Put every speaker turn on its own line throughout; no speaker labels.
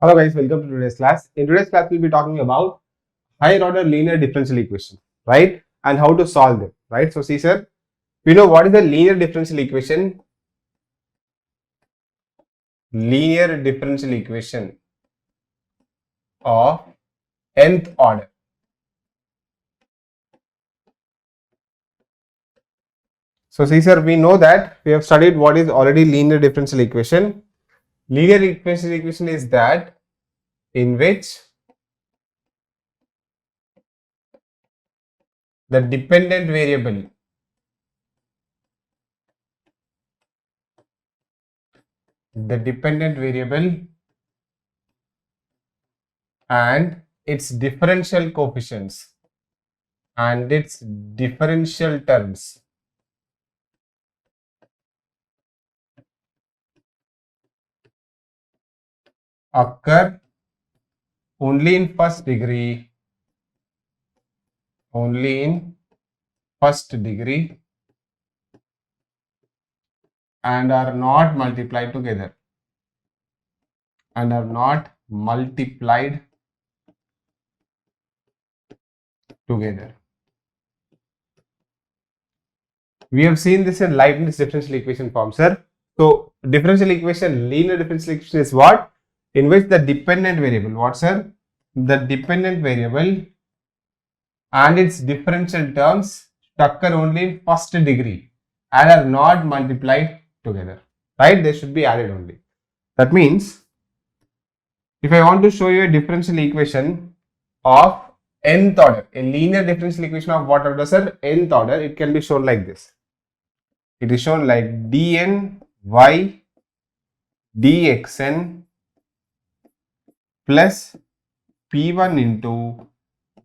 Hello guys, welcome to today's class. In today's class, we'll be talking about higher order linear differential equation, right? And how to solve them, right? So see sir, we know what is the linear differential equation. Linear differential equation of nth order. So see sir, we know that we have studied what is already linear differential equation. Linear differential equation is that in which the dependent variable and its differential coefficients and its differential terms occur only in first degree and are not multiplied together We have seen this in Leibniz differential equation form, sir. So differential equation, linear differential equation is what? In which the dependent variable, what sir? The dependent variable and its differential terms occur only in first degree and are not multiplied together, right? They should be added only. That means if I want to show you a differential equation of nth order, a linear differential equation of what order, sir? Nth order, it can be shown like this. It is shown like dn y dxn plus p1 into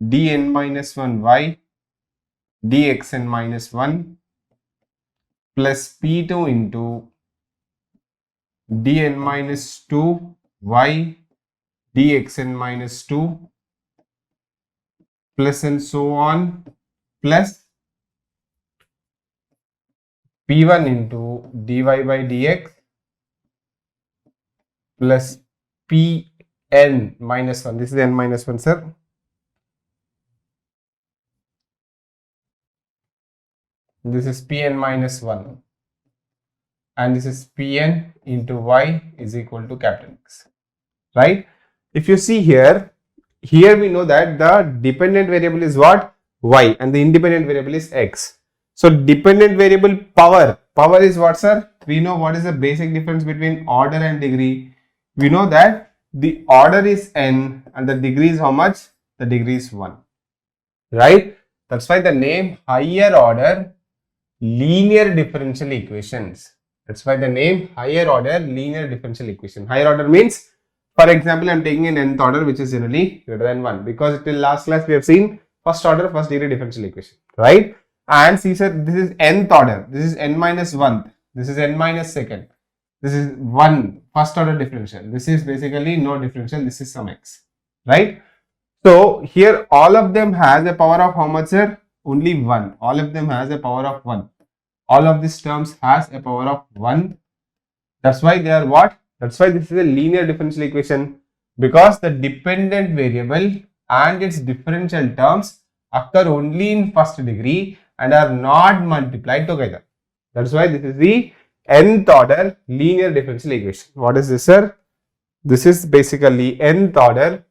dn minus 1 y dxn minus 1 plus p2 into dn minus 2 y dxn minus 2 plus and so on plus p1 into dy by dx plus pn minus 1. This is n minus 1, sir. This is pn minus 1 and this is pn into y is equal to capital X, right? If you see here we know that the dependent variable is what? Y, and the independent variable is x. So dependent variable power is what, sir? We know what is the basic difference between order and degree. We know that the order is n and the degree is how much? The degree is 1, right? That's why the name higher order linear differential equations. That's why the name higher order linear differential equation. Higher order means, for example, I am taking an nth order which is generally greater than 1, because till last class we have seen first order first degree differential equation, right? And see sir, this is nth order, this is n minus 1, this is n minus second, this is 1 first order differential, this is basically no differential, this is some x, right? So here all of them has a power of how much, sir? Only 1. All of them has a power of 1. All of these terms has a power of 1. That's why they are what? That's why this is a linear differential equation, because the dependent variable and its differential terms occur only in first degree and are not multiplied together. That's why this is the nth order linear differential equation. What is this, sir? This is basically nth order.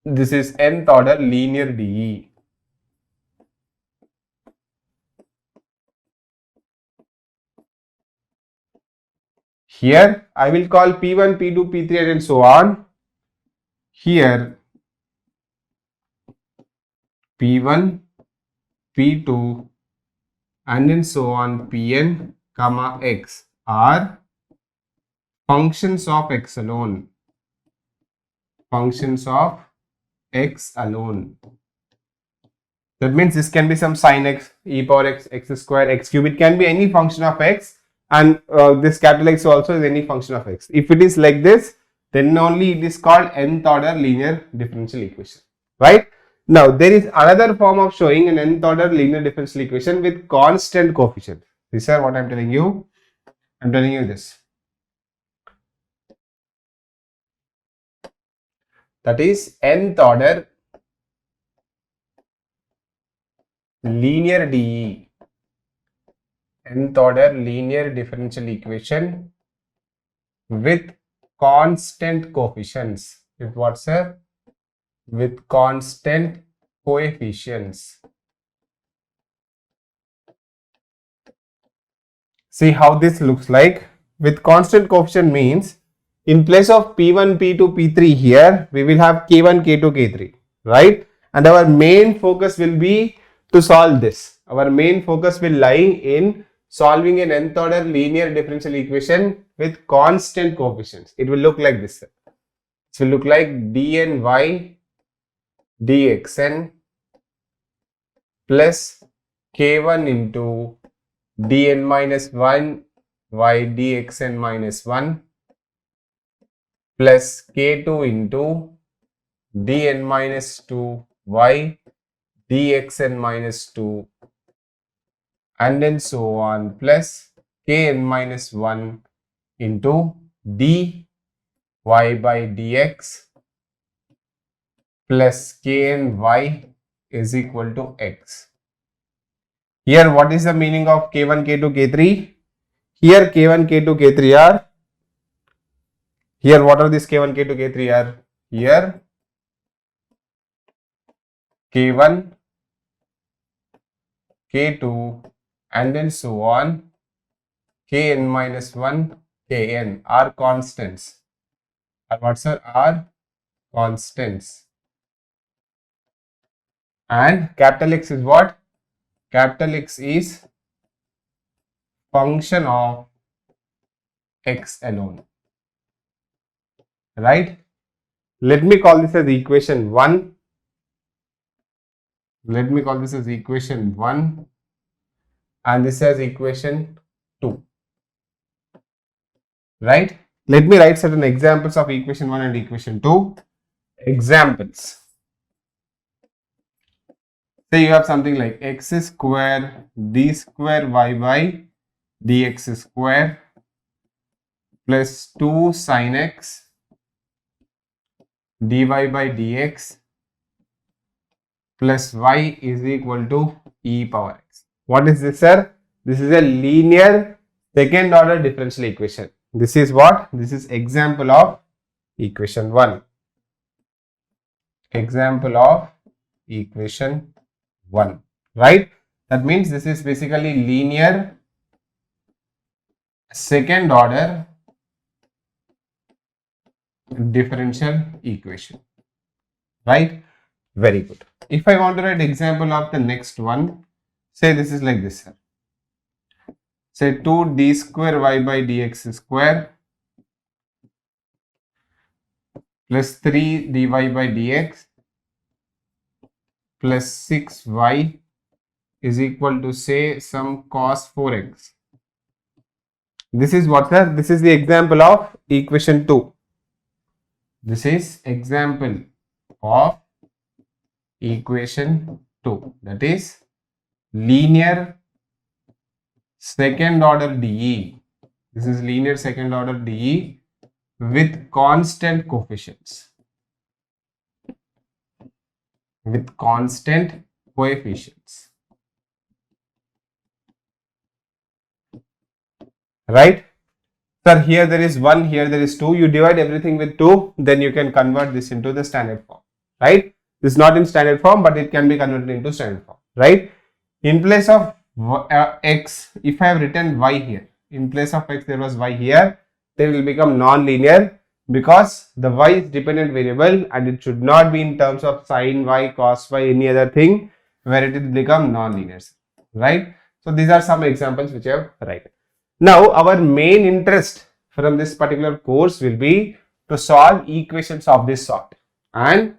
This is nth order linear DE. Here I will call P1, P2, P3 and so on. Here P1, P2 and then so on Pn comma x are functions of x alone. Functions of x alone. That means this can be some sin x, e power x, x square, x cube. It can be any function of x, and this capital X also is any function of x. If it is like this, then only it is called nth order linear differential equation, right? Now there is another form of showing an nth order linear differential equation with constant coefficient. This is what I am telling you. I am telling you this. that is nth order linear DE, nth order linear differential equation with constant coefficients. With what, sir? With constant coefficients. See how this looks like. With constant coefficient means in place of P1, P2, P3 here, we will have K1, K2, K3, right? And our main focus will be to solve this. Our main focus will lie in solving an nth order linear differential equation with constant coefficients. It will look like this. It will look like dny dxn plus k1 into dn minus 1 y dxn minus 1 plus k2 into dn minus 2 y dxn minus 2 and then so on plus kn minus 1 into dy by dx plus kny is equal to x. Here what is the meaning of k1, k2, k3? Here k1, k2, k3 are, here what are these k1, k2, k3 are? Here k1, k2 and then so on, kn minus 1, kn are constants. Are what, sir? Are constants. And capital X is what? Capital X is function of x alone. Right? Let me call this as equation 1. Let me call this as equation 1 and this as equation 2. Right? Let me write certain examples of equation 1 and equation 2. Examples. Say you have something like x square d square y by dx square plus 2 sin x dy by dx plus y is equal to e power x. What is this, sir? This is a linear second order differential equation. This is what? This is example of equation 1. Example of equation 1, right? That means this is basically linear second order differential equation, right? Very good. If I want to write example of the next one, say this is like this, sir. Say 2d square y by dx square plus 3 dy by dx plus 6y is equal to say some cos 4x. This is what, sir? This is the example of equation 2. This is example of equation 2, that is linear second order DE. This is linear second order DE with constant coefficients. With constant coefficients. Right? Sir, here there is 1, here there is 2. You divide everything with 2, then you can convert this into the standard form. Right? This is not in standard form, but it can be converted into standard form. Right? In place of x, if I have written y here, in place of x there was y here, then it will become non-linear because the y is dependent variable and it should not be in terms of sin y, cos y, any other thing where it will become non-linear. Right? So these are some examples which I have written. Now our main interest from this particular course will be to solve equations of this sort, and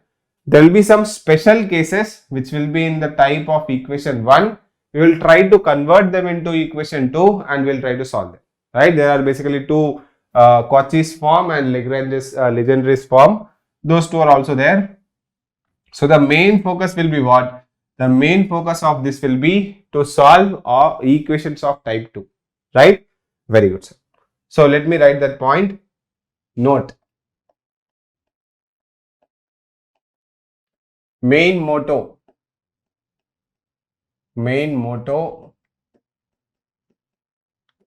there will be some special cases which will be in the type of equation 1. We will try to convert them into equation 2 and we will try to solve them. Right? There are basically two Cauchy's form and Legendre's form. Those two are also there. So the main focus will be what? The main focus of this will be to solve equations of type 2. Right? Very good, sir. So let me write that point. Note main motto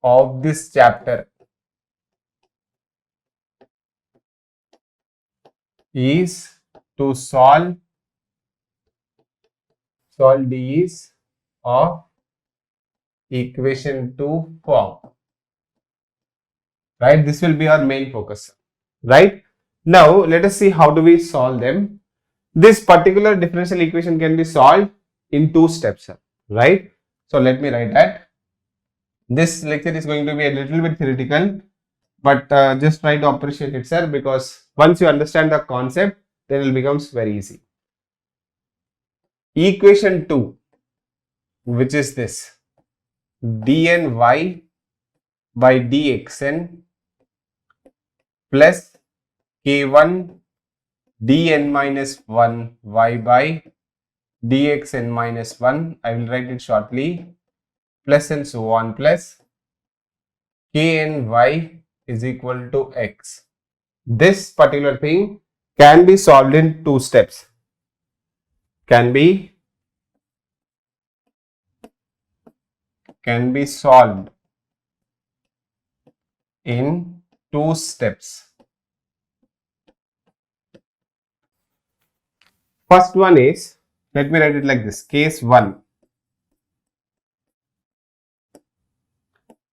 of this chapter is to solve these of equation 2 form, right? This will be our main focus, right? Now let us see how do we solve them. This particular differential equation can be solved in 2 steps, right? So let me write that. This lecture is going to be a little bit theoretical, but just try to appreciate it, sir, because once you understand the concept, then it becomes very easy. Equation 2, which is this, dny by dxn plus k1 dn minus 1 y by dxn minus 1, I will write it shortly, plus and so on, plus kny is equal to x. This particular thing can be solved in 2 steps. Can be solved in 2 steps. First one is, let me write it like this, case 1.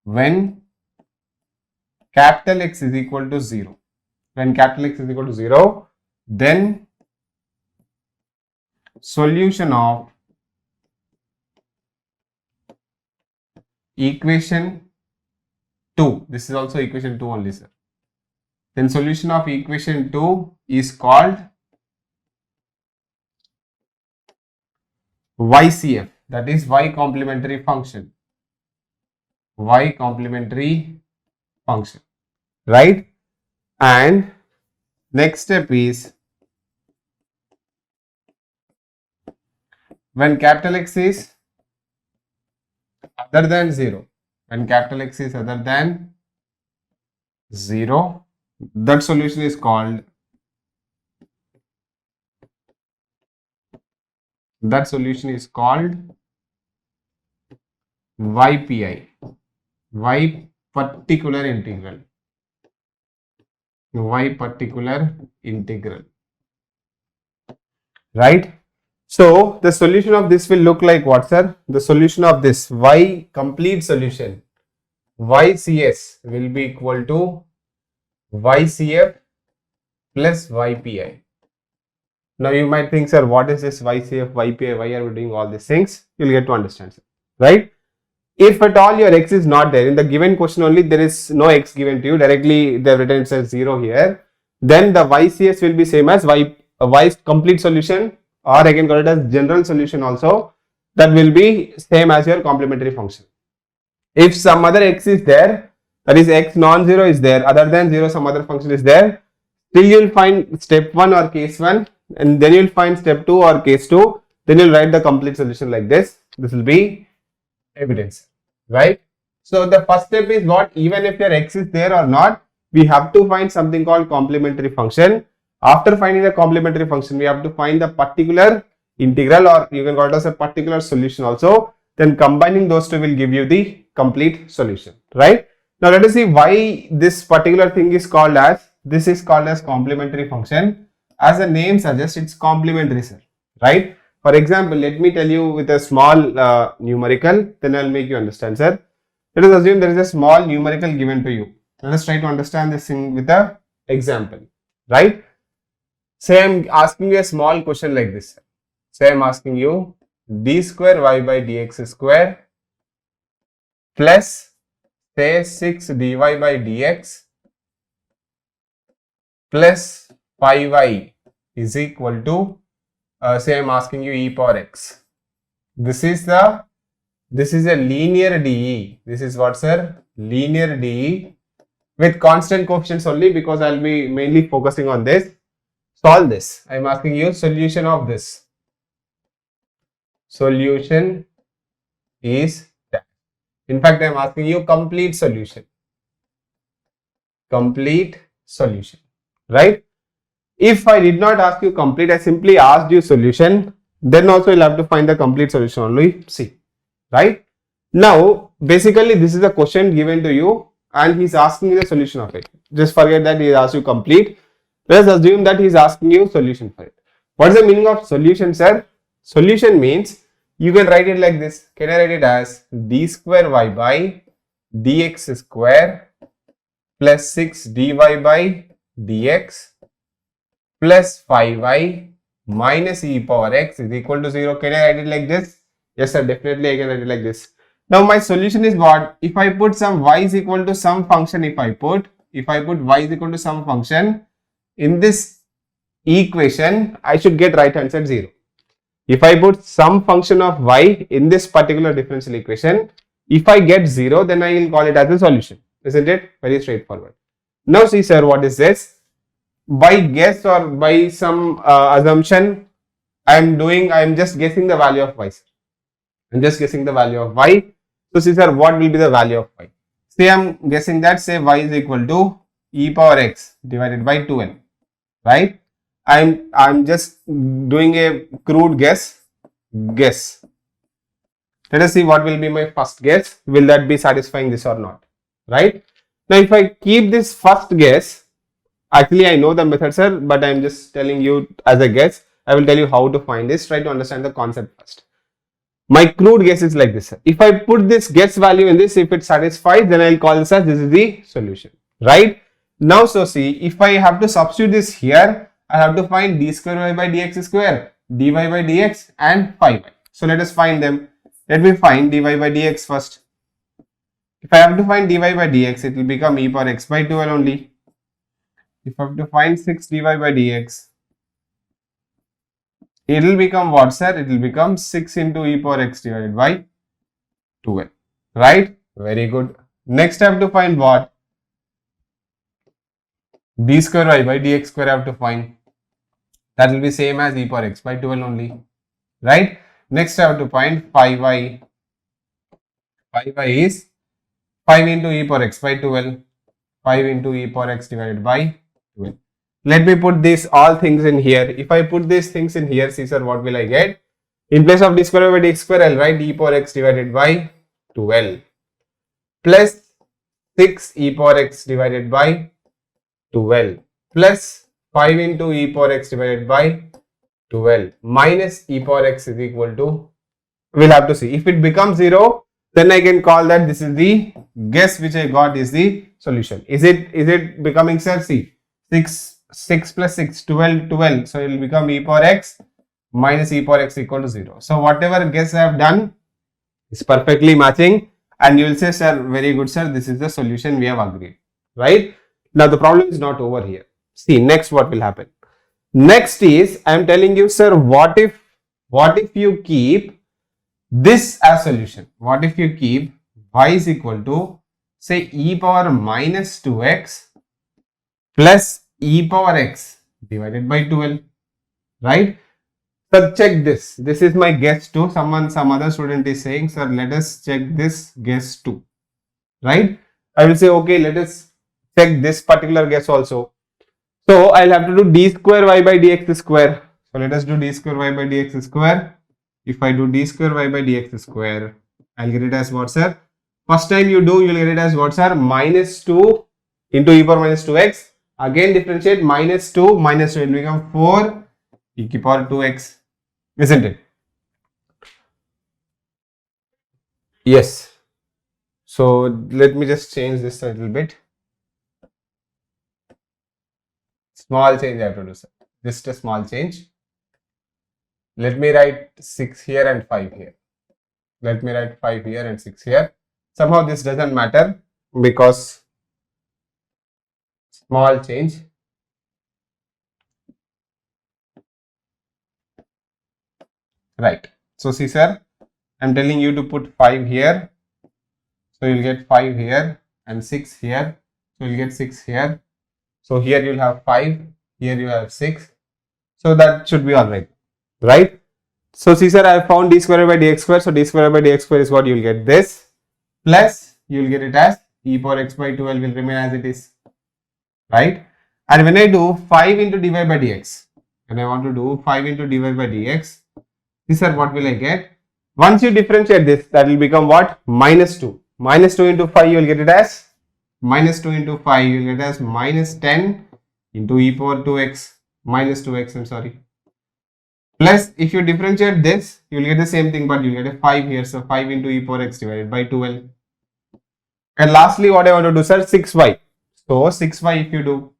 When capital X is equal to 0. When capital X is equal to 0, then solution of equation 2, this is also equation 2 only, sir. Then solution of equation 2 is called YCF, that is Y complementary function. Y complementary function, right? And next step is, when capital X is other than 0, when capital X is other than 0, that solution is called YPI, Y particular integral. Y particular integral, right? So the solution of this will look like what, sir? The solution of this Y complete solution, YCS, will be equal to YCF plus YPI. Now you might think, sir, what is this YCF, YPI? Why are we doing all these things? You'll get to understand, sir, right? If at all your X is not there, in the given question only there is no X given to you, directly they have written it as 0 here, then the YCS will be same as Y complete solution, or I can call it as general solution also, that will be same as your complementary function. If some other X is there, that is X non-zero is there, other than 0 some other function is there, still you will find step 1 or case 1, and then you will find step 2 or case 2, then you will write the complete solution like this. This will be evidence, right? So the first step is what, even if your X is there or not, we have to find something called complementary function. After finding the complementary function, we have to find the particular integral, or you can call it as a particular solution also. Then combining those two will give you the complete solution, right? Now let us see why this particular thing is called as, this is called as complementary function. As the name suggests, it's complementary, sir, right? For example, let me tell you with a small numerical, then I'll make you understand, sir. Let us assume there is a small numerical given to you. Let us try to understand this thing with a example, right? Say I'm asking you a small question like this. Say I'm asking you d square y by dx square plus say 6 dy by dx plus 5y is equal to say I'm asking you e power x. This is a linear DE. This is what, sir? Linear DE with constant coefficients only, because I'll be mainly focusing on this. Solve this. I'm asking you solution of this. Solution is that. In fact, I'm asking you complete solution. Complete solution, right? If I did not ask you complete, I simply asked you solution, then also you'll have to find the complete solution only. See, right? Now, basically this is a question given to you and he's asking you the solution of it. Just forget that he asked you complete. Let's assume that he's asking you solution for it. What is the meaning of solution, sir? Solution means you can write it like this. Can I write it as d square y by dx square plus 6 dy by dx plus 5y minus e power x is equal to 0. Can I write it like this? Yes, sir, definitely I can write it like this. Now my solution is what? If I put some y is equal to some function, if I put y is equal to some function in this equation, I should get right hand side 0. If I put some function of y in this particular differential equation, if I get 0, then I will call it as a solution. Isn't it? Very straightforward. Now see, sir, what is this? By guess or by some assumption, I am just guessing the value of y. I'm just guessing the value of y. So see, sir, what will be the value of y? Say I'm guessing that, say y is equal to e power x divided by 2n, right? I'm just doing a crude guess. Let us see what will be my first guess. Will that be satisfying this or not, right? Now if I keep this first guess, actually I know the method, sir, but I'm just telling you as a guess. I will tell you how to find this. Try to understand the concept first. My crude guess is like this, sir. If I put this guess value in this, if it satisfies, then I'll call this as this is the solution, right? Now, so see, if I have to substitute this here, I have to find d square y by dx square, dy by dx and 5y. So let us find them. Let me find dy by dx first. If I have to find dy by dx, it will become e power x by 12 only. If I have to find 6 dy by dx, it will become what, sir? It will become 6 into e power x divided by 12, right? Very good. Next I have to find what? d square y by dx square I have to find. That will be same as e power x by 12 only, right? Next I have to find 5y. 5y is 5 into e power x by 12. 5 into e power x divided by 12. Let me put these all things in here. If I put these things in here, see, sir, what will I get? In place of d square by dx square, I'll write e power x divided by 12 plus 6 e power x divided by 12 plus 5 into e power x divided by 12 minus e power x is equal to, we'll have to see. If it becomes 0, then I can call that this is the guess which I got is the solution. Is it becoming, sir? See, 6 plus 6, 12. So it will become e power x minus e power x equal to 0. So whatever guess I have done is perfectly matching, and you will say, sir, very good, sir, this is the solution we have agreed, right? Now the problem is not over here. See, next what will happen? Next is, I am telling you, sir, what if you keep this as solution? What if you keep y is equal to, say, e power minus 2x plus e power x divided by 12, right? So check this. This is my guess too. Some other student is saying, sir, let us check this guess too, right? I will say, okay, let us check this particular guess also. So I'll have to do d square y by dx square. So let us do d square y by dx square. If I do d square y by dx square, I'll get it as what, sir? First time you do, you'll get it as what, sir? Minus 2 into e power minus 2x. Again differentiate, minus 2 minus 2, it will become 4 e to power 2x, isn't it? Yes. So let me just change this a little bit. Small change I have to do, sir. Just a small change. Let me write 6 here and 5 here. Let me write 5 here and 6 here. Somehow this doesn't matter because small change. Right. So see, sir, I'm telling you to put 5 here. So you'll get 5 here and 6 here. So you'll get 6 here. So here you'll have 5. Here you have 6. So that should be all right. Right? So see, sir, I have found d square by dx square. So d square by dx square is what you'll get this. Plus you'll get it as e power x by 12 will remain as it is. Right? And when I do 5 into dy by dx, when I want to do 5 into dy by dx, this is what will I get? Once you differentiate this, that will become what? Minus 2. Minus 2 into 5, you will get it as minus 2 into 5, you will get as minus 10 into e power 2x, minus 2x, I'm sorry. Plus, if you differentiate this, you will get the same thing, but you will get a 5 here. So, 5 into e power x divided by 12. And lastly, what I want to do, sir, 6y. So, 6y if you do,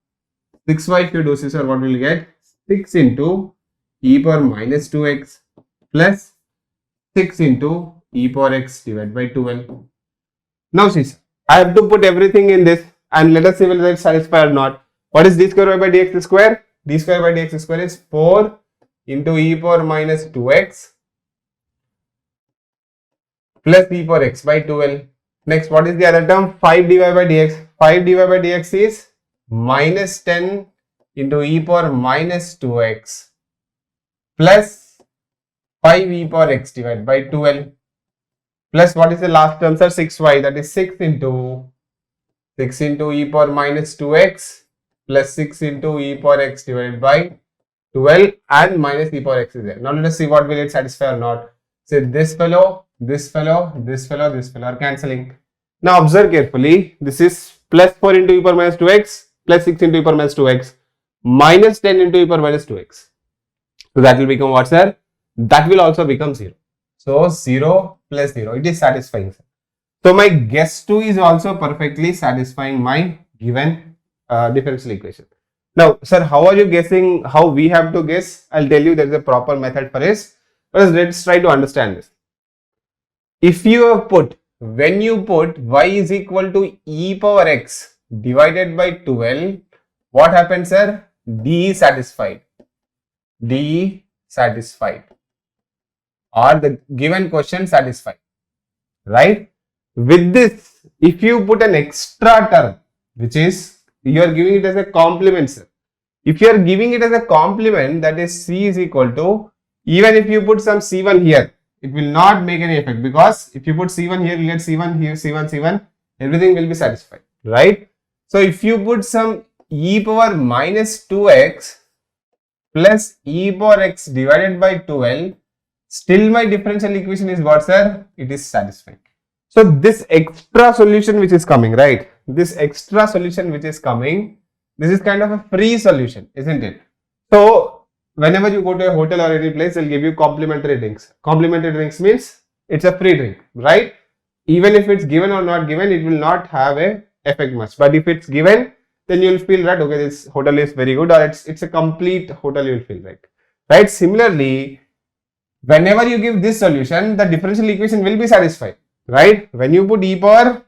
6y if you do, sir, what will you get? 6 into e power minus 2x plus 6 into e power x divided by 12. Now, see, sir, I have to put everything in this and let us see whether it satisfies or not. What is d square by dx square? D square by dx square is 4 into e power minus 2x plus e power x by 12. Next, what is the other term? 5 dy by dx. 5 dy by dx is minus 10 into e power minus 2x plus 5 e power x divided by 12. Plus, what is the last term, sir? 6y. That is 6 into e power minus 2x plus 6 into e power x divided by 12 and minus e power x is there. Now, let us see what will it satisfy or not. Say this fellow, this fellow, this fellow, this fellow are cancelling. Now, observe carefully. This is plus 4 into e power minus 2x plus 6 into e power minus 2x minus 10 into e power minus 2x. So, that will become what, sir? That will also become 0. So, 0 plus 0. It is satisfying, sir. So, my guess 2 is also perfectly satisfying my given differential equation. Now, sir, how are you guessing how we have to guess? I'll tell you there is a proper method for this. But let's try to understand this. If you have put, when you put y is equal to e power x divided by 12, what happens, sir? D is satisfied. D satisfied. Or the given question satisfied. Right? With this, if you put an extra term, which is you are giving it as a complement, sir. If you are giving it as a complement, that is c is equal to, even if you put some c1 here, it will not make any effect, because if you put c1 here, you get c1 here, c1, c1, everything will be satisfied, right? So, if you put some e power minus 2x plus e power x divided by 12, still my differential equation is what, sir? It is satisfying. So, this extra solution which is coming, right? This extra solution which is coming, this is kind of a free solution, isn't it? So, whenever you go to a hotel or any place, they'll give you complimentary drinks. Complimentary drinks means it's a free drink, right? Even if it's given or not given, it will not have a effect much. But if it's given, then you'll feel that, okay, this hotel is very good, or it's a complete hotel, you'll feel right. Right? Similarly, whenever you give this solution, the differential equation will be satisfied, right? When you put e power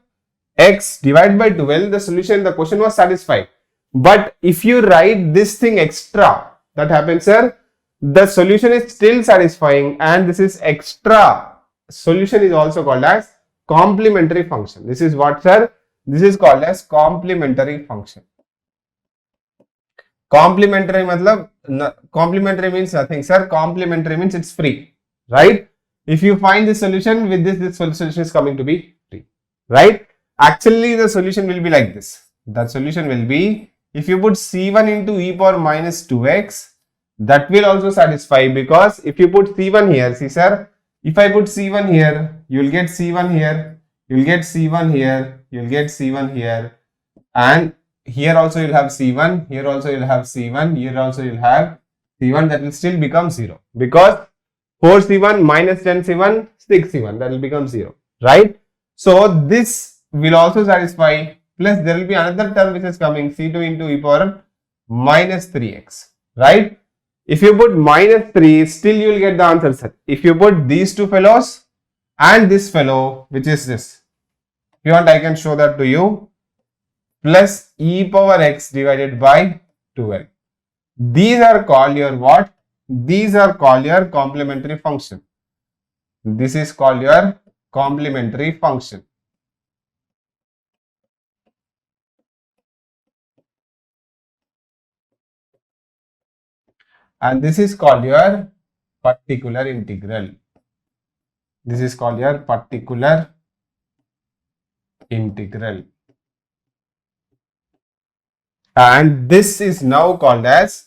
x divided by 12, the solution, the question was satisfied. But if you write this thing extra, that happens, sir, the solution is still satisfying, and this is extra solution is also called as complementary function. This is what, sir? This is called as complementary function. Complementary complementary means nothing, sir. Complementary means it's free, right? If you find this solution with this solution is coming to be free, right? Actually, the solution will be like this. The solution will be, if you put c1 into e power minus 2x, that will also satisfy, because if you put c1 here, see, sir, if I put c1 here, you will get c1 here, you will get c1 here, you will get c1 here, and here also you will have c1, here also you will have c1, here also you will have c1, that will still become 0, because 4c1 minus 10c1, 6c1, that will become 0, right? So, this will also satisfy, plus there will be another term which is coming, c2 into e power minus 3x, right? If you put minus 3, still you will get the answer, sir. If you put these two fellows and this fellow, which is this, if you want, I can show that to you, plus e power x divided by 12. These are called your what? These are called your complementary function. This is called your complementary function. And this is called your particular integral. This is called your particular integral. and this is now called as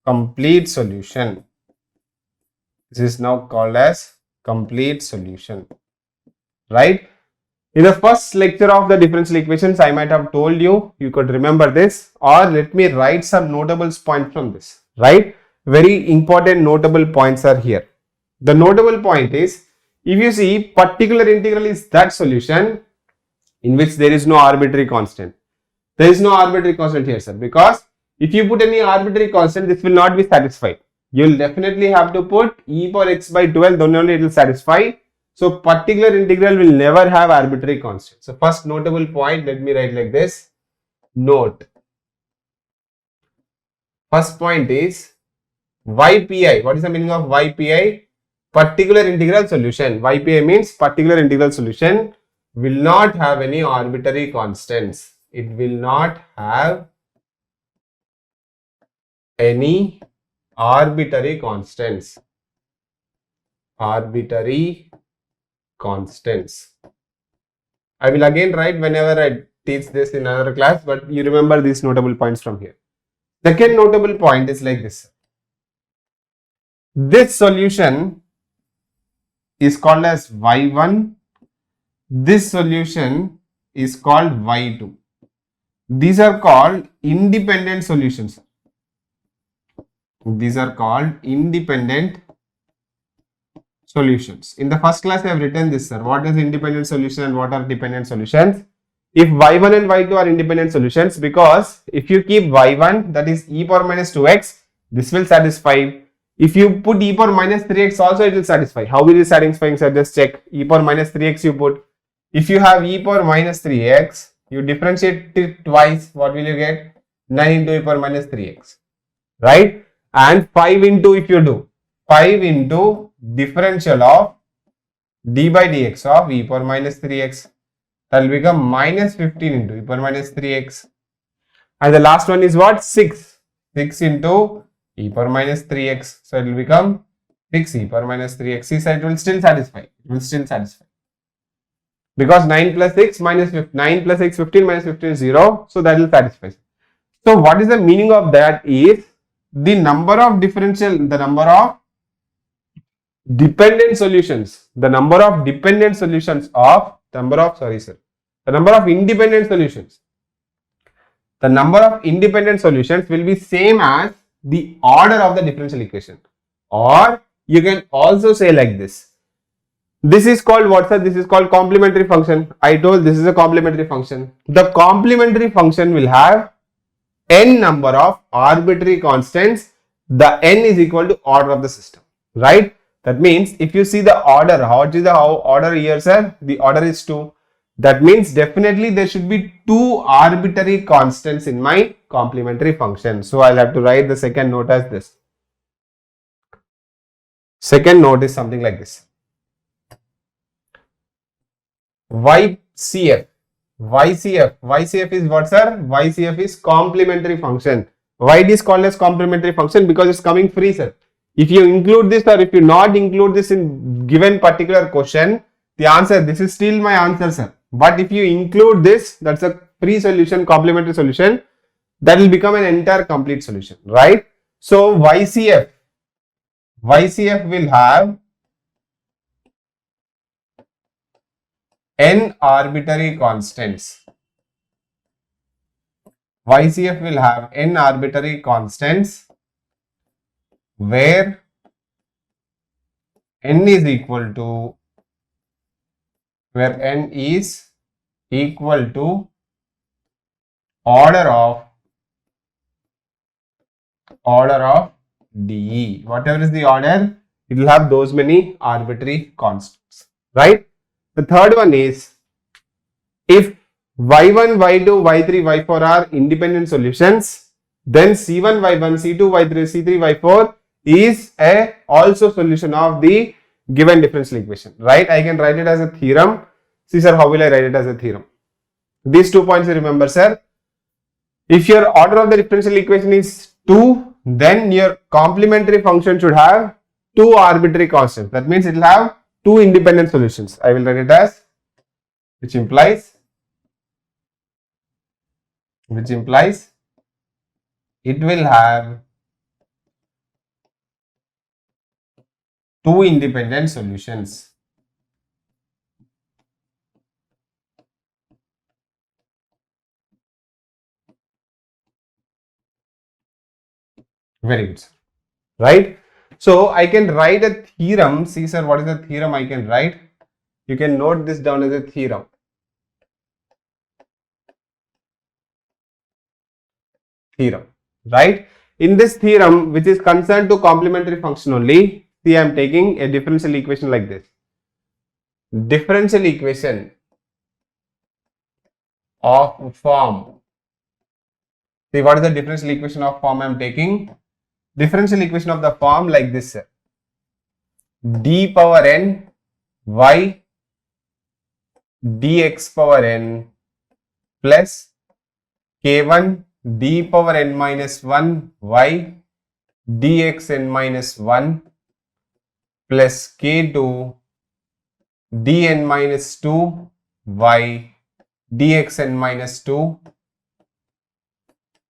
complete solution. This is now called as complete solution, right? In the first lecture of the differential equations, I might have told you, you could remember this, or let me write some notable points from this, right? Very important notable points are here. The notable point is, if you see, particular integral is that solution in which there is no arbitrary constant. There is no arbitrary constant here, sir, because if you put any arbitrary constant, this will not be satisfied. You will definitely have to put e power x by 12, then only it will satisfy. So, particular integral will never have arbitrary constant. So, first notable point, let me write like this. Note. First point is YPI. What is the meaning of YPI? Particular integral solution. YPI means particular integral solution will not have any arbitrary constants. It will not have any arbitrary constants. Arbitrary constants. I will again write whenever I teach this in another class, but you remember these notable points from here. Second notable point is like this. This solution is called as y1. This solution is called y2. These are called independent solutions. These are called independent solutions. In the first class, I have written this, sir. What is independent solution and what are dependent solutions? If y1 and y2 are independent solutions, because if you keep y1, that is e power minus 2x, this will satisfy. If you put e power minus 3x also, it will satisfy. How will it satisfying, sir? Just check. E power minus 3x you put. If you have e power minus 3x, you differentiate it twice. What will you get? 9 into e power minus 3x. Right? And 5 into, if you do 5 into differential of d by dx of e power minus 3x, that will become minus 15 into e power minus 3x. And the last one is what? 6 into e power minus 3x. So it will become 6 e power minus 3x. See, so it will still satisfy. It will still satisfy. Because 9 plus 6 minus 15, 9 plus 6, 15 minus 15 is 0. So that will satisfy. So what is the meaning of that is the number of differential, the number of dependent solutions, the number of dependent solutions of, the number of independent solutions. The number of independent solutions will be same as the order of the differential equation. Or you can also say like this. This is called what, sir? This is called complementary function. I told this is a complementary function. The complementary function will have n number of arbitrary constants. The n is equal to order of the system, right? That means if you see the order, what is the order here, sir? The order is 2. That means definitely there should be 2 arbitrary constants in my complementary function. So I'll have to write the second note as this. Second note is something like this. YCF. YCF is what, sir? YCF is complementary function. Why it is called as complementary function? Because it's coming free, sir. If you include this or if you not include this in given particular question, the answer, this is still my answer, sir. But if you include this, that's a free solution, complementary solution, that will become an entire complete solution, right? So YCF will have n arbitrary constants. YCF will have n arbitrary constants where n is equal to order of DE. Whatever is the order, it will have those many arbitrary constants, right? The third one is if y1, y2, y3, y4 are independent solutions, then c1, y1, c2, y3, c3, y4 is a also solution of the given differential equation, right? I can write it as a theorem. See, sir, how will I write it as a theorem? These 2 points you remember, sir. If your order of the differential equation is 2, then your complementary function should have 2 arbitrary constants. That means it will have 2 independent solutions. I will write it as, which implies it will have two independent solutions. Very good, sir. Right? So I can write a theorem. See, sir, what is the theorem I can write? You can note this down as a theorem. Right? In this theorem, which is concerned to complementary function only, see, I am taking a differential equation like this. Differential equation of form. See, what is the differential equation of form I am taking? Differential equation of the form like this, sir. D power n y dx power n plus k1 d power n minus 1 y dx n minus 1 plus k2 dn minus 2 y dx n minus 2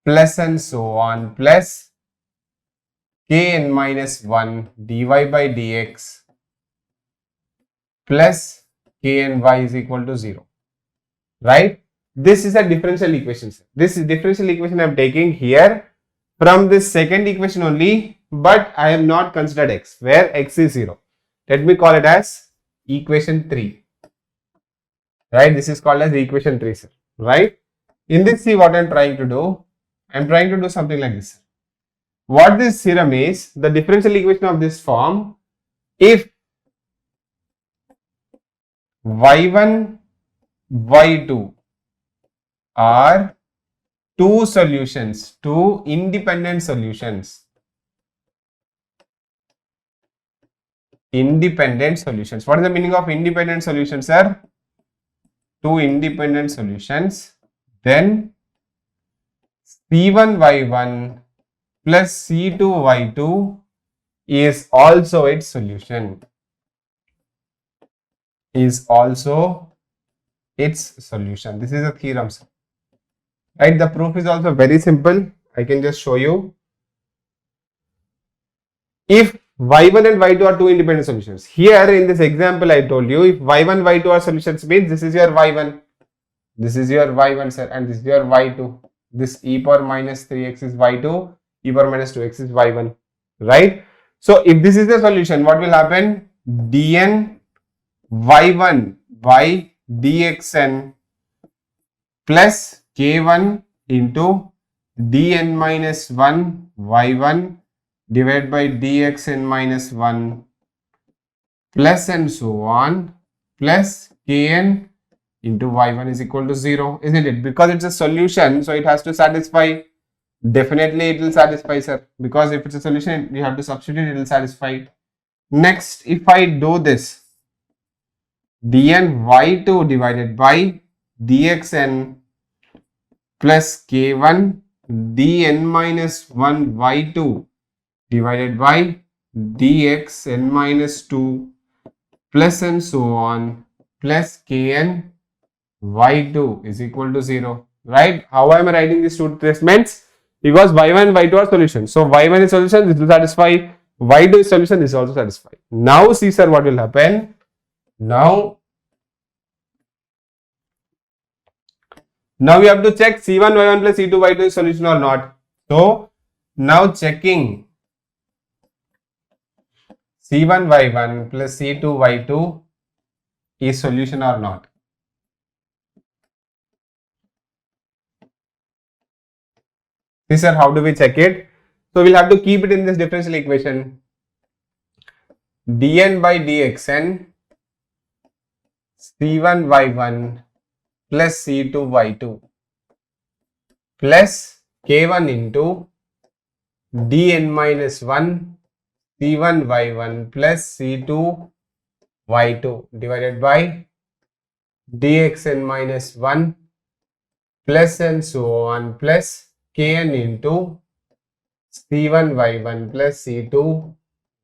plus and so on plus kn minus 1 dy by dx plus kny is equal to 0. Right? This is a differential equation. This is differential equation I am taking here from this second equation only, but I have not considered x, where x is 0. Let me call it as equation 3. Right? This is called as equation 3, sir. Right? In this, see what I am trying to do. I am trying to do something like this. What this theorem is, the differential equation of this form, if y1, y2 are two solutions, two independent solutions. Independent solutions. What is the meaning of independent solutions, sir? Two independent solutions. Then C1y1 plus C2y2 is also its solution. Is also its solution. This is a theorem, sir. Right? The proof is also very simple. I can just show you. If y1 and y2 are two independent solutions. Here in this example I told you, if y1, y2 are solutions means this is your y1, this is your y1, sir, and this is your y2. This e power minus 3x is y2, e power minus 2x is y1, right? So if this is the solution, what will happen? dn y1 by dxn plus k1 into dn minus 1 y1 divided by dxn minus 1 plus and so on plus kn into y1 is equal to 0, isn't it? Because it's a solution, so it has to satisfy. Definitely it will satisfy, sir, because if it's a solution you have to substitute, it will satisfy. Next, if I do this, dn y2 divided by dxn plus k1 dn minus 1 y2 divided by dx n minus 2 plus and so on plus kn y2 is equal to 0, right? How am I writing these two statements? Because y1 and y2 are solutions. So y1 is solution, this will satisfy. y2 is solution, this also satisfy. Now see, sir, what will happen? Now we have to check C1 y1 plus C2 y2 is solution or not. So now checking C1 y1 plus C2 y2 is solution or not. See, sir, how do we check it? So we'll have to keep it in this differential equation. dn by dxn C1 y1 plus C2 y2 plus k1 into dn minus 1 C1 y1 plus C2 y2 divided by dxn minus 1 plus and so on plus kn into C1 y1 plus C2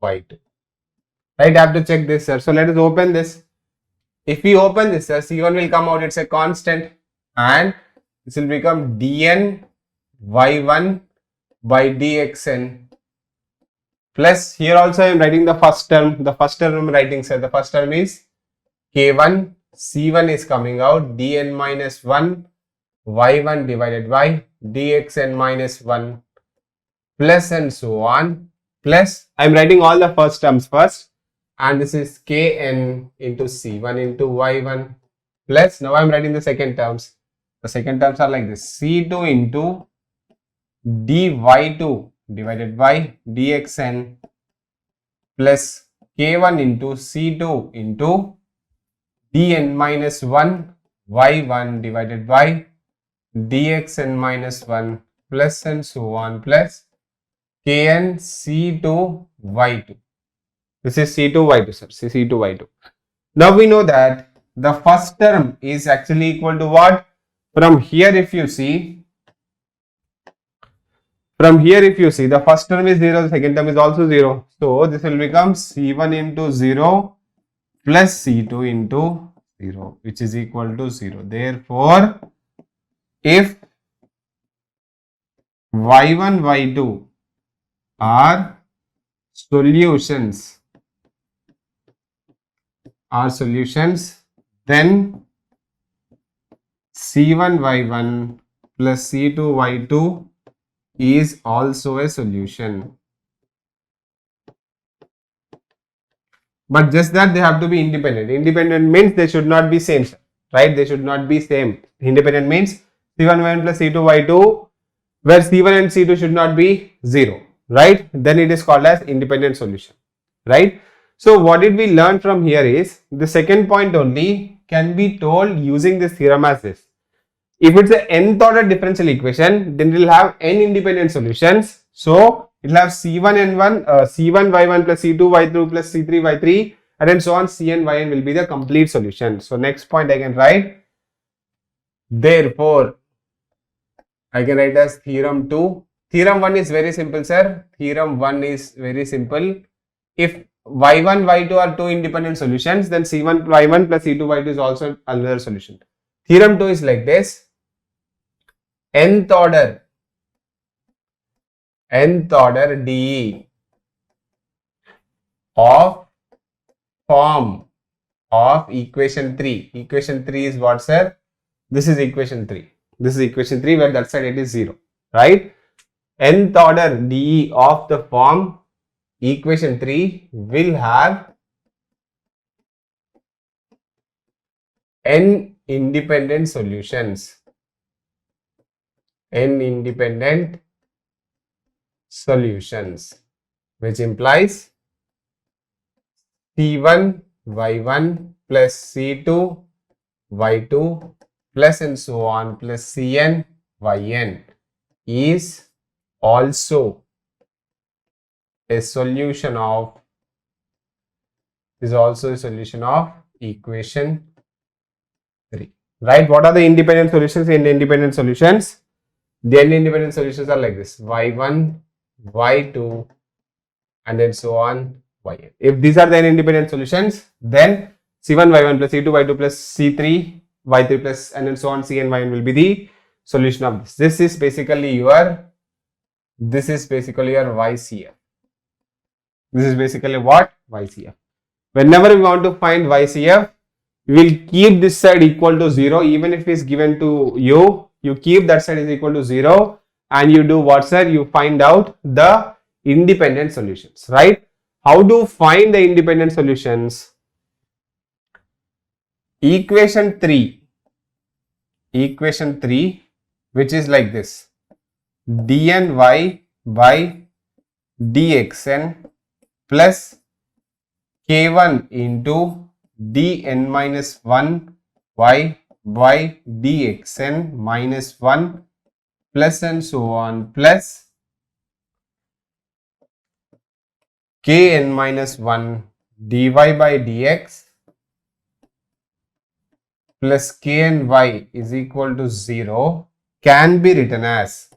y2. Right, I have to check this, sir. So let us open this. If we open this, sir, C1 will come out, it's a constant, and this will become dn y1 by dxn plus, here also I am writing the first term. The first term I am writing, sir. The first term is k1, c1 is coming out, dn minus 1, y1 divided by dxn minus 1 plus and so on, plus I am writing all the first terms first, and this is kn into c1 into y1 plus, now I am writing the second terms. The second terms are like this, c2 into dy2 divided by dxn plus k1 into c2 into dn minus 1 y1 divided by dxn minus 1 plus and so on plus kn c2 y2. This is c2 y2, sir. C2 y2. Now we know that the first term is actually equal to what? From here if you see, the first term is 0, the second term is also 0. So this will become c1 into 0 plus c2 into 0, which is equal to 0. Therefore, if y1, y2 are solutions, then c1 y1 plus c2 y2 is also a solution. But just that they have to be independent. Independent means they should not be same, right? They should not be same. Independent means c1 y1 plus c2 y2, where c1 and c2 should not be 0, right? Then it is called as independent solution, right? So what did we learn from here is the second point only can be told using this theorem as this. If it's an nth order differential equation, then it will have n independent solutions. So it will have c1 n1, c1 y1 plus c2 y2 plus c3 y3, and then so on. Cn yn will be the complete solution. So next point I can write. Therefore, I can write as theorem 2. Theorem 1 is very simple, sir. Theorem 1 is very simple. If y1, y2 are two independent solutions, then c1 y1 plus c2 y2 is also another solution. Theorem 2 is like this. Nth order DE of form of equation 3. Equation 3 is what, sir? This is equation 3. This is equation 3 where that side it is 0, right? Nth order DE of the form equation 3 will have n independent solutions. N independent solutions, which implies c1 y1 plus c2 y2 plus and so on plus cn yn is also a solution of equation 3, right? What are the independent solutions? In independent solutions, the n independent solutions are like this: y1, y2, and then so on yn. If these are the n independent solutions, then c1 y1 plus c2 y2 plus c3 y3 plus and then so on cn yn will be the solution of this. This is basically your YCF. This is basically what? YCF. Whenever we want to find YCF, we will keep this side equal to 0. Even if it is given to you, you keep that side is equal to 0 and you do what, sir? You find out the independent solutions, right? How to find the independent solutions? Equation 3, which is like this: dny by dxn plus k1 into dn minus 1 y by dxn minus 1 plus and so on plus kn minus 1 dy by dx plus kny is equal to 0 can be written as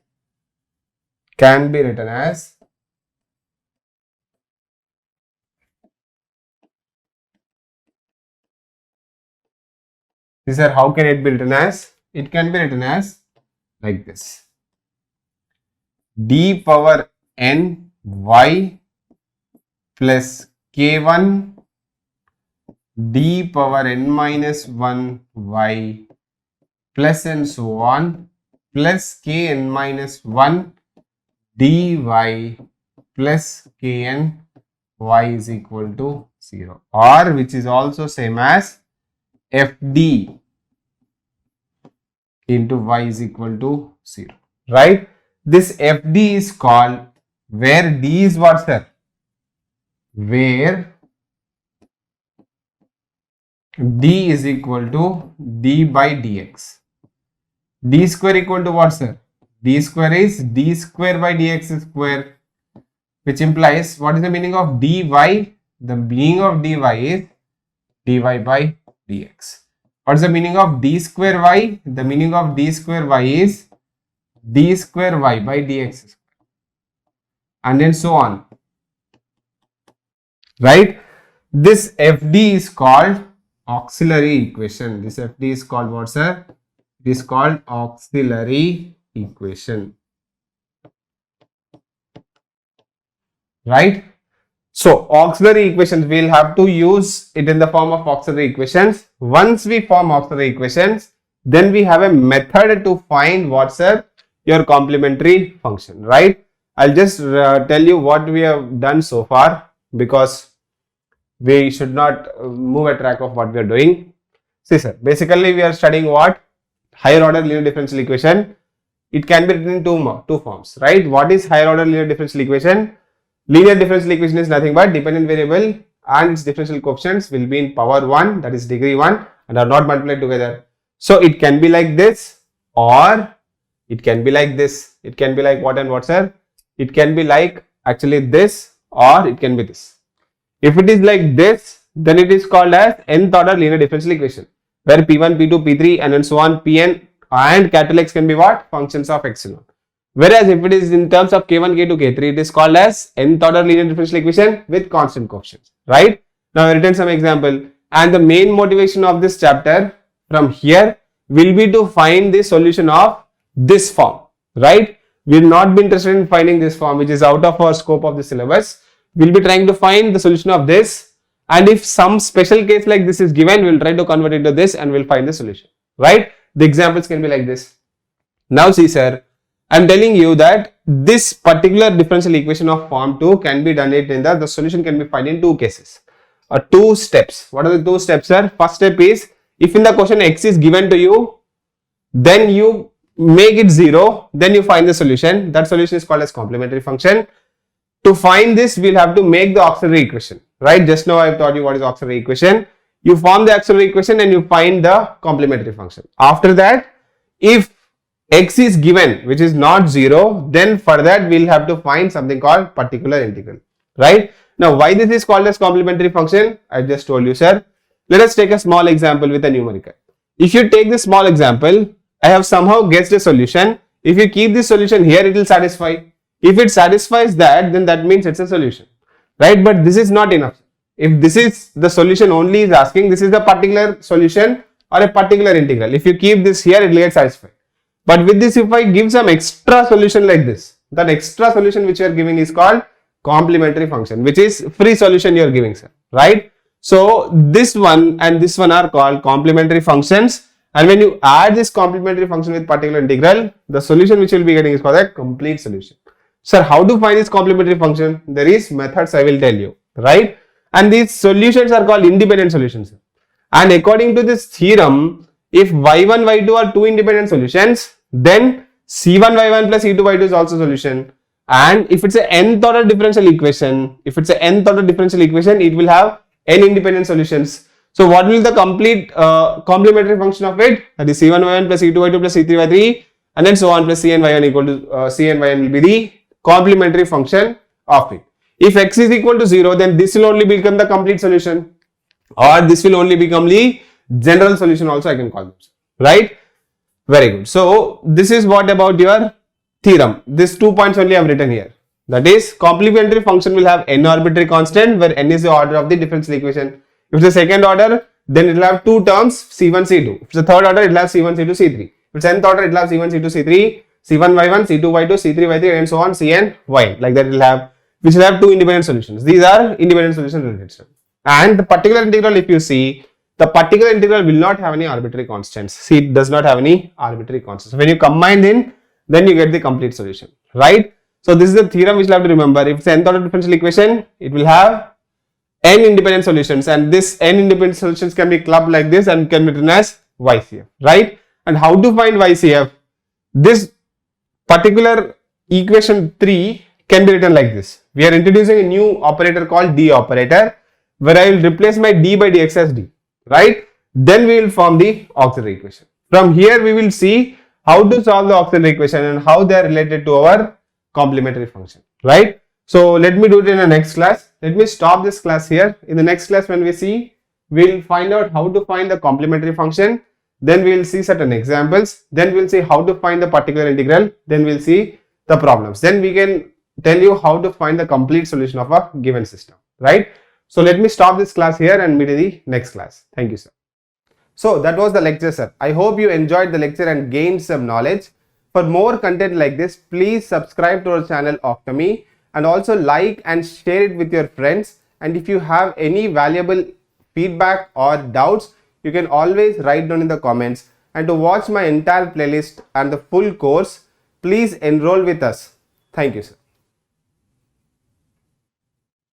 these are, how can it be written as? It can be written as like this: d power n y plus k1 d power n minus 1 y plus and so on plus kn minus 1 dy plus kn y is equal to 0, or which is also same as fd into y is equal to 0, right? This fd is called, where d is what, sir? Where d is equal to d by dx. D square equal to what, sir? D square is d square by dx square, which implies, what is the meaning of dy? The meaning of dy is dy by dx. What is the meaning of d square y? The meaning of d square y is d square y by dx square, and then so on, right? This fd is called auxiliary equation. This fd is called what, sir? It is called auxiliary equation, right? So auxiliary equations, we'll have to use it in the form of auxiliary equations. Once we form auxiliary equations, then we have a method to find what, sir? Your complementary function, right? I'll just tell you what we have done so far, because we should not move a track of what we are doing. See, sir, basically we are studying what? Higher order linear differential equation. It can be written in two forms, right? What is higher order linear differential equation? Linear differential equation is nothing but dependent variable and its differential coefficients will be in power 1, that is degree 1, and are not multiplied together. So it can be like this, or it can be like this. It can be like what and what, sir? It can be like actually this, or it can be this. If it is like this, then it is called as nth order linear differential equation, where p1, p2, p3 and then so on, pn and capital X can be what? Functions of epsilon. Whereas if it is in terms of k1, k2, k3, it is called as nth order linear differential equation with constant coefficients, right? Now I written some example, and the main motivation of this chapter from here will be to find the solution of this form, right? We will not be interested in finding this form, which is out of our scope of the syllabus. We will be trying to find the solution of this, and if some special case like this is given, we will try to convert it to this and we will find the solution, right? The examples can be like this. Now see, sir, I am telling you that this particular differential equation of form 2 can be done it in the solution can be found in two cases, or two steps. What are the two steps, sir? First step is, if in the question x is given to you, then you make it 0, then you find the solution. That solution is called as complementary function. To find this, we'll have to make the auxiliary equation, right? Just now I have taught you what is auxiliary equation. You form the auxiliary equation and you find the complementary function. After that, if x is given which is not 0, then for that we'll have to find something called particular integral, right? Now why this is called as complementary function, I just told you, sir. Let us take a small example with a numerical. If you take this small example, I have somehow guessed a solution. If you keep this solution here, it will satisfy. If it satisfies that, then that means it's a solution, right? But this is not enough. If this is the solution only is asking, this is the particular solution or a particular integral. If you keep this here, it will get satisfied. But with this, if I give some extra solution like this, that extra solution which you are giving is called complementary function, which is free solution you are giving, sir, right? So this one and this one are called complementary functions, and when you add this complementary function with particular integral, the solution which you will be getting is called a complete solution. Sir, how to find this complementary function? There is methods I will tell you, right? And these solutions are called independent solutions. And according to this theorem, if y1, y2 are two independent solutions, then c1y1 plus c2y2 is also solution. And if it's a nth order differential equation, it will have n independent solutions. So what will the complete complementary function of it? That is c1y1 plus c2y2 plus c3y3 and then so on plus cny1 equal to c and yn will be the complementary function of it. If x is equal to 0, then this will only become the complete solution, or this will only become the general solution also, I can call them, right? Very good. So this is what about your theorem. These 2 points only I have written here. That is, complementary function will have n arbitrary constant, where n is the order of the differential equation. If it's the second order, then it will have two terms, c1, c2. If it's the third order, it will have c1, c2, c3. If it's nth order, it will have c1, c2, c3. C1 y1, C2 y2, C3 y3, and so on, Cn yn. Like that, which will have two independent solutions. These are independent solutions related. And the particular integral, if you see, the particular integral will not have any arbitrary constants. See, it does not have any arbitrary constants. When you combine in, then you get the complete solution, right? So this is the theorem which you have to remember. If it's nth order differential equation, it will have n independent solutions, and this n independent solutions can be clubbed like this and can be written as YCF, right? And how to find YCF? This particular equation 3 can be written like this. We are introducing a new operator called D operator, where I will replace my d by dx as d, right? Then we will form the auxiliary equation. From here we will see how to solve the auxiliary equation and how they are related to our complementary function, right? So let me do it in the next class. Let me stop this class here. In the next class, when we see, we'll find out how to find the complementary function. Then we'll see certain examples. Then we'll see how to find the particular integral. Then we'll see the problems. Then we can tell you how to find the complete solution of a given system, right? So let me stop this class here and meet in the next class. Thank you, sir. So that was the lecture, sir. I hope you enjoyed the lecture and gained some knowledge. For more content like this, please subscribe to our channel Octomy, and also like and share it with your friends. And if you have any valuable feedback or doubts, you can always write down in the comments. And to watch my entire playlist and the full course, please enroll with us. Thank you, sir.